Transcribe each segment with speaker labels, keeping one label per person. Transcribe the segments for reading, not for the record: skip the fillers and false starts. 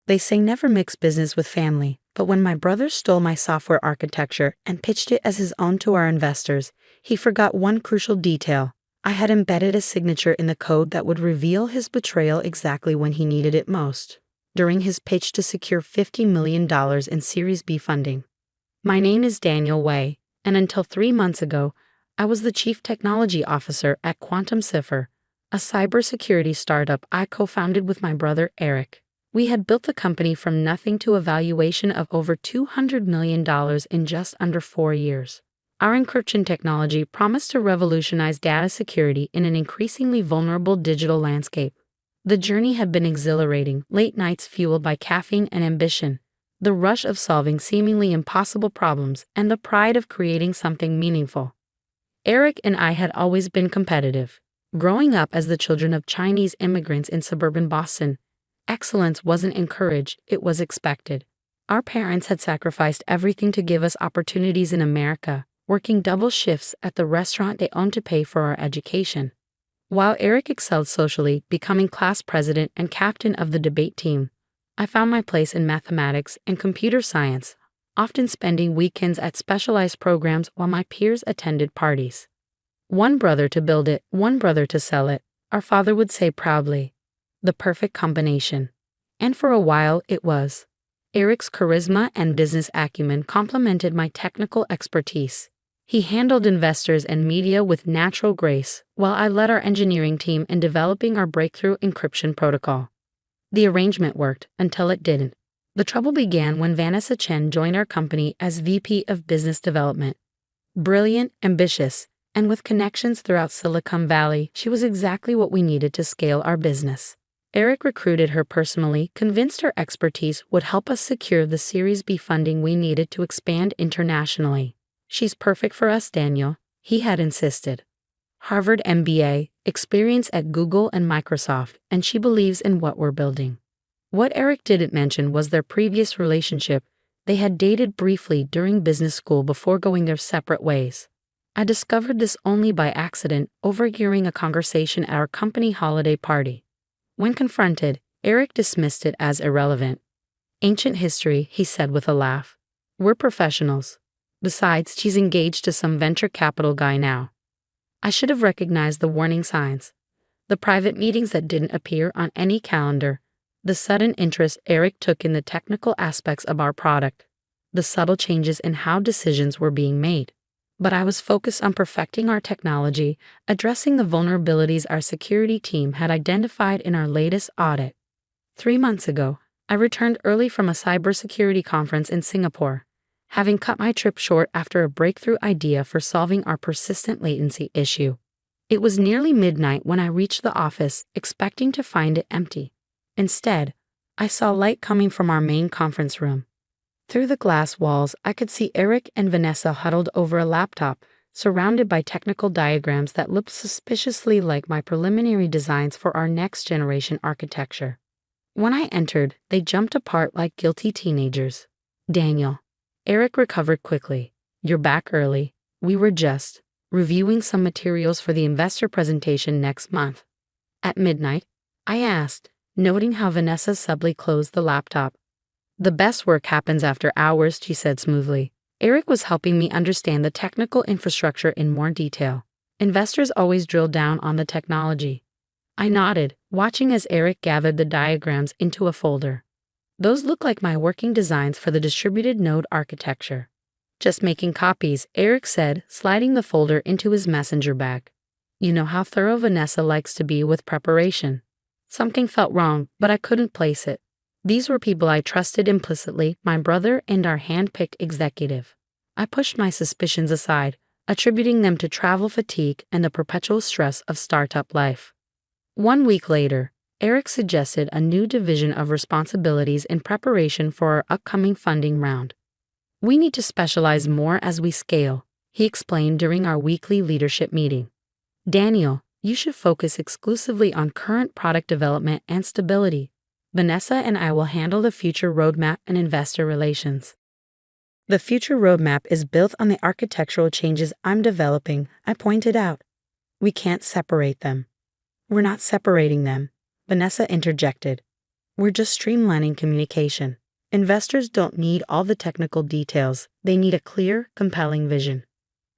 Speaker 1: They say never mix business with family, but when my brother stole my software architecture and pitched it as his own to our investors, he forgot one crucial detail. I had embedded a signature in the code that would reveal his betrayal exactly when he needed it most, during his pitch to secure $50 million in Series B funding. My name is Daniel Wei, and until 3 months ago, I was the Chief Technology Officer at Quantum Cipher, a cybersecurity startup I co-founded with my brother Eric. We had built the company from nothing to a valuation of over $200 million in just under 4 years. Our encryption technology promised to revolutionize data security in an increasingly vulnerable digital landscape. The journey had been exhilarating, late nights fueled by caffeine and ambition, the rush of solving seemingly impossible problems, and the pride of creating something meaningful. Eric and I had always been competitive. Growing up as the children of Chinese immigrants in suburban Boston, excellence wasn't encouraged, it was expected. Our parents had sacrificed everything to give us opportunities in America, working double shifts at the restaurant they owned to pay for our education. While Eric excelled socially, becoming class president and captain of the debate team, I found my place in mathematics and computer science, often spending weekends at specialized programs while my peers attended parties. One brother to build it, one brother to sell it, our father would say proudly. The perfect combination. And for a while it was. Eric's charisma and business acumen complemented my technical expertise. He handled investors and media with natural grace, while I led our engineering team in developing our breakthrough encryption protocol. The arrangement worked until it didn't. The trouble began when Vanessa Chen joined our company as VP of Business Development. Brilliant, ambitious, and with connections throughout Silicon Valley, she was exactly what we needed to scale our business. Eric recruited her personally, convinced her expertise would help us secure the Series B funding we needed to expand internationally. She's perfect for us, Daniel, he had insisted. Harvard MBA, experience at Google and Microsoft, and she believes in what we're building. What Eric didn't mention was their previous relationship. They had dated briefly during business school before going their separate ways. I discovered this only by accident, overhearing a conversation at our company holiday party. When confronted, Eric dismissed it as irrelevant. Ancient history, he said with a laugh. We're professionals. Besides, she's engaged to some venture capital guy now. I should have recognized the warning signs. The private meetings that didn't appear on any calendar, the sudden interest Eric took in the technical aspects of our product, the subtle changes in how decisions were being made. But I was focused on perfecting our technology, addressing the vulnerabilities our security team had identified in our latest audit. 3 months ago, I returned early from a cybersecurity conference in Singapore, having cut my trip short after a breakthrough idea for solving our persistent latency issue. It was nearly midnight when I reached the office, expecting to find it empty. Instead, I saw light coming from our main conference room. Through the glass walls, I could see Eric and Vanessa huddled over a laptop, surrounded by technical diagrams that looked suspiciously like my preliminary designs for our next-generation architecture. When I entered, they jumped apart like guilty teenagers. Daniel. Eric recovered quickly. You're back early. We were just reviewing some materials for the investor presentation next month. At midnight, I asked, noting how Vanessa subtly closed the laptop. The best work happens after hours, she said smoothly. Eric was helping me understand the technical infrastructure in more detail. Investors always drill down on the technology. I nodded, watching as Eric gathered the diagrams into a folder. Those look like my working designs for the distributed node architecture. Just making copies, Eric said, sliding the folder into his messenger bag. You know how thorough Vanessa likes to be with preparation. Something felt wrong, but I couldn't place it. These were people I trusted implicitly, my brother and our hand-picked executive. I pushed my suspicions aside, attributing them to travel fatigue and the perpetual stress of startup life. 1 week later, Eric suggested a new division of responsibilities in preparation for our upcoming funding round. We need to specialize more as we scale, he explained during our weekly leadership meeting. Daniel, you should focus exclusively on current product development and stability. Vanessa and I will handle the future roadmap and investor relations. The future roadmap is built on the architectural changes I'm developing, I pointed out. We can't separate them. We're not separating them, Vanessa interjected. We're just streamlining communication. Investors don't need all the technical details, they need a clear, compelling vision.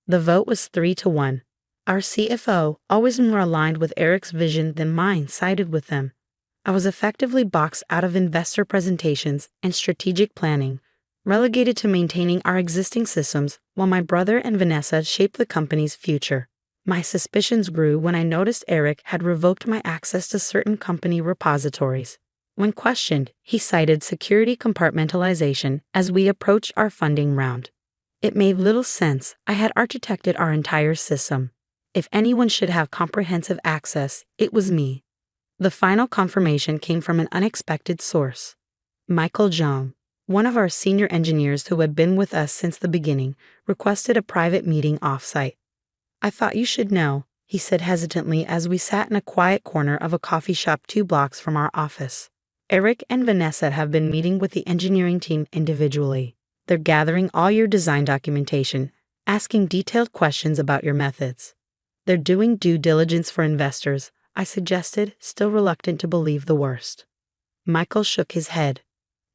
Speaker 1: The vote was 3-1. Our CFO, always more aligned with Eric's vision than mine, sided with them. I was effectively boxed out of investor presentations and strategic planning, relegated to maintaining our existing systems while my brother and Vanessa shaped the company's future. My suspicions grew when I noticed Eric had revoked my access to certain company repositories. When questioned, he cited security compartmentalization as we approached our funding round. It made little sense. I had architected our entire system. If anyone should have comprehensive access, it was me. The final confirmation came from an unexpected source. Michael Zhang, one of our senior engineers who had been with us since the beginning, requested a private meeting off-site. "I thought you should know," he said hesitantly as we sat in a quiet corner of a coffee shop 2 blocks from our office. "Eric and Vanessa have been meeting with the engineering team individually. They're gathering all your design documentation, asking detailed questions about your methods. They're doing due diligence for investors," I suggested, still reluctant to believe the worst. Michael shook his head.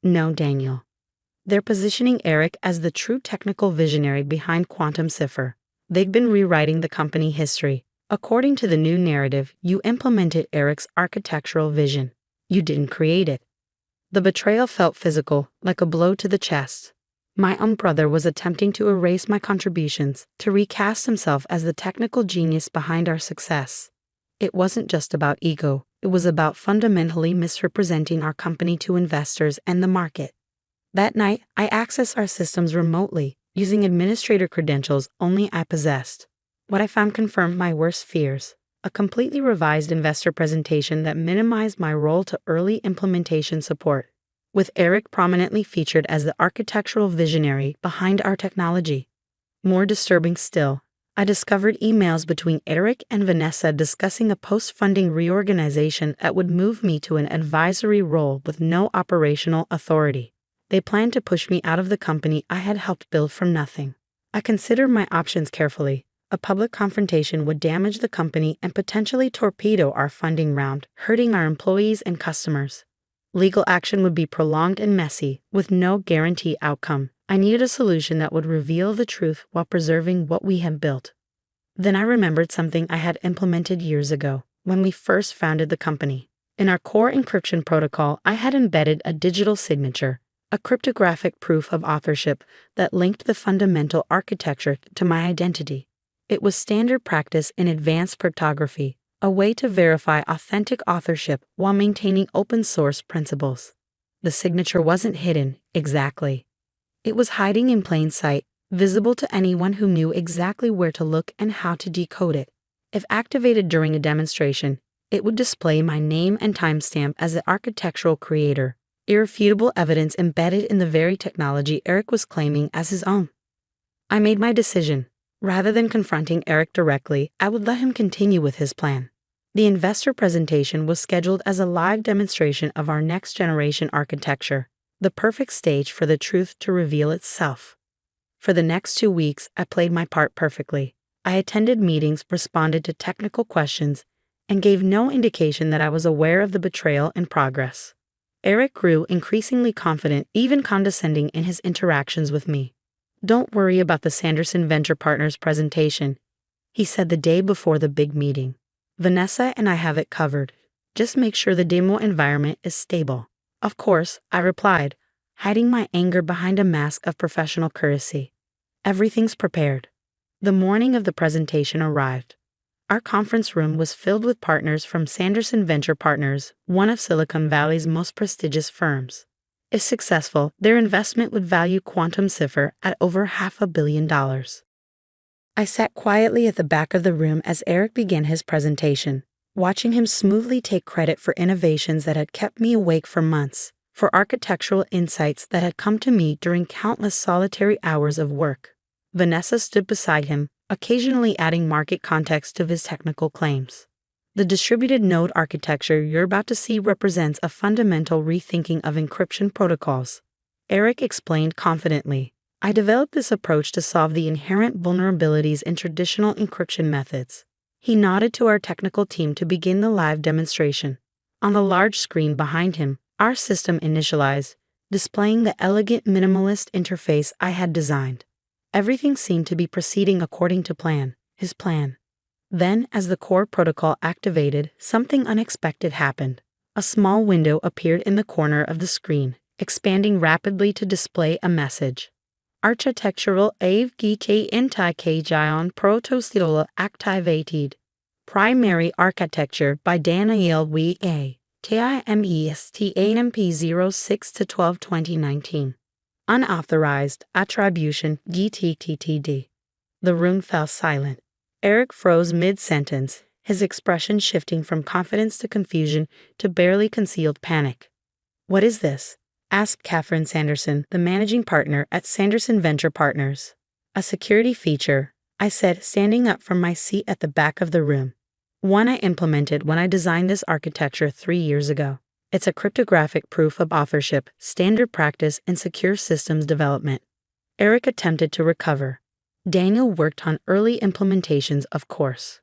Speaker 1: "No, Daniel. They're positioning Eric as the true technical visionary behind Quantum Cipher. They've been rewriting the company history. According to the new narrative, you implemented Eric's architectural vision. You didn't create it." The betrayal felt physical, like a blow to the chest. My own brother was attempting to erase my contributions, to recast himself as the technical genius behind our success. It wasn't just about ego, it was about fundamentally misrepresenting our company to investors and the market. That night, I accessed our systems remotely, using administrator credentials only I possessed. What I found confirmed my worst fears: a completely revised investor presentation that minimized my role to early implementation support, with Eric prominently featured as the architectural visionary behind our technology. More disturbing still, I discovered emails between Eric and Vanessa discussing a post-funding reorganization that would move me to an advisory role with no operational authority. They planned to push me out of the company I had helped build from nothing. I considered my options carefully. A public confrontation would damage the company and potentially torpedo our funding round, hurting our employees and customers. Legal action would be prolonged and messy, with no guarantee outcome. I needed a solution that would reveal the truth while preserving what we had built. Then I remembered something I had implemented years ago, when we first founded the company. In our core encryption protocol, I had embedded a digital signature, a cryptographic proof of authorship that linked the fundamental architecture to my identity. It was standard practice in advanced cryptography, a way to verify authentic authorship while maintaining open-source principles. The signature wasn't hidden, exactly. It was hiding in plain sight, visible to anyone who knew exactly where to look and how to decode it. If activated during a demonstration, it would display my name and timestamp as the architectural creator, irrefutable evidence embedded in the very technology Eric was claiming as his own. I made my decision. Rather than confronting Eric directly, I would let him continue with his plan. The investor presentation was scheduled as a live demonstration of our next-generation architecture, the perfect stage for the truth to reveal itself. For the next 2 weeks, I played my part perfectly. I attended meetings, responded to technical questions, and gave no indication that I was aware of the betrayal in progress. Eric grew increasingly confident, even condescending in his interactions with me. "Don't worry about the Sanderson Venture Partners presentation," he said the day before the big meeting. "Vanessa and I have it covered. Just make sure the demo environment is stable." "Of course," I replied, hiding my anger behind a mask of professional courtesy. "Everything's prepared." The morning of the presentation arrived. Our conference room was filled with partners from Sanderson Venture Partners, one of Silicon Valley's most prestigious firms. If successful, their investment would value Quantum Cipher at over $500 million. I sat quietly at the back of the room as Eric began his presentation, watching him smoothly take credit for innovations that had kept me awake for months, for architectural insights that had come to me during countless solitary hours of work. Vanessa stood beside him, occasionally adding market context to his technical claims. "The distributed node architecture you're about to see represents a fundamental rethinking of encryption protocols," Eric explained confidently. "I developed this approach to solve the inherent vulnerabilities in traditional encryption methods." He nodded to our technical team to begin the live demonstration. On the large screen behind him, Our system initialized, displaying the elegant minimalist interface I had designed. Everything seemed to be proceeding according to his plan. Then, as the core protocol activated, something unexpected happened. A small window appeared in the corner of the screen, expanding rapidly to display a message. Architectural avgk intikajon protostila activated. Primary Architecture by Daniel W. A. TIMEST AMP 06 to 12/2019. Unauthorized Attribution GTTTD. The room fell silent. Eric froze mid-sentence, his expression shifting from confidence to confusion to barely concealed panic. "What is this?" asked Catherine Sanderson, the managing partner at Sanderson Venture Partners. "A security feature," I said, standing up from my seat at the back of the room. "One I implemented when I designed this architecture 3 years ago. It's a cryptographic proof of authorship, standard practice, and secure systems development." Eric attempted to recover. Daniel worked on early implementations, of course.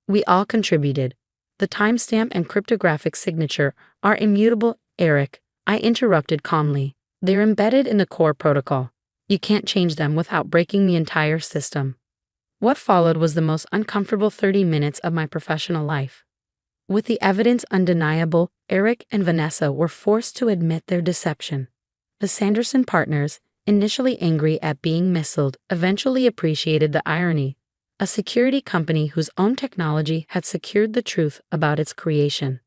Speaker 1: We all contributed. The timestamp and cryptographic signature are immutable, Eric, I interrupted calmly. They're embedded in the core protocol. You can't change them without breaking the entire system. What followed was the most uncomfortable 30 minutes of my professional life. With the evidence undeniable, Eric and Vanessa were forced to admit their deception. The Sanderson partners, initially angry at being misled, eventually appreciated the irony. A security company whose own technology had secured the truth about its creation.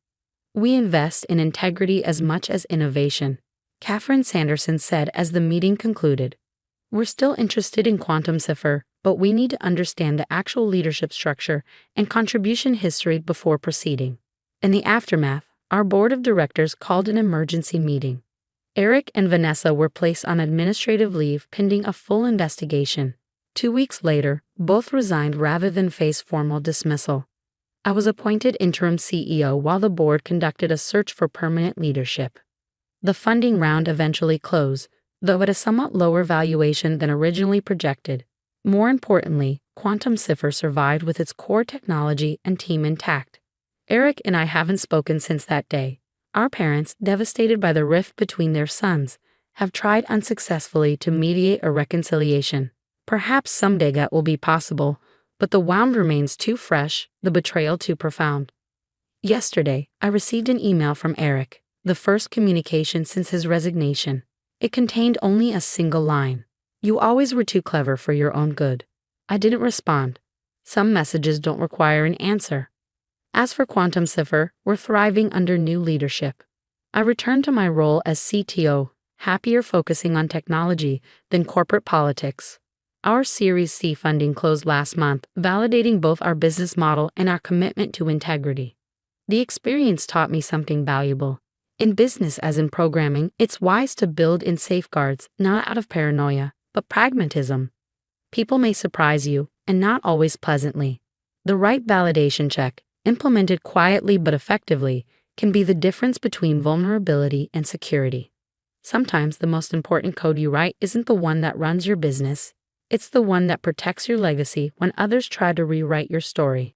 Speaker 1: "We invest in integrity as much as innovation," Catherine Sanderson said as the meeting concluded. "We're still interested in quantum cipher, but we need to understand the actual leadership structure and contribution history before proceeding." In the aftermath, our board of directors called an emergency meeting. Eric and Vanessa were placed on administrative leave pending a full investigation. 2 weeks later, both resigned rather than face formal dismissal. I was appointed interim CEO while the board conducted a search for permanent leadership. The funding round eventually closed, though at a somewhat lower valuation than originally projected. More importantly, Quantum Cipher survived with its core technology and team intact. Eric and I haven't spoken since that day. Our parents, devastated by the rift between their sons, have tried unsuccessfully to mediate a reconciliation. Perhaps someday that will be possible, but the wound remains too fresh, the betrayal too profound. Yesterday, I received an email from Eric, the first communication since his resignation. It contained only a single line. "You always were too clever for your own good." I didn't respond. Some messages don't require an answer. As for Quantum Cipher, we're thriving under new leadership. I returned to my role as CTO, happier focusing on technology than corporate politics. Our Series C funding closed last month, validating both our business model and our commitment to integrity. The experience taught me something valuable. In business as in programming, it's wise to build in safeguards, not out of paranoia, but pragmatism. People may surprise you, and not always pleasantly. The right validation check, implemented quietly but effectively, can be the difference between vulnerability and security. Sometimes the most important code you write isn't the one that runs your business, it's the one that protects your legacy when others try to rewrite your story.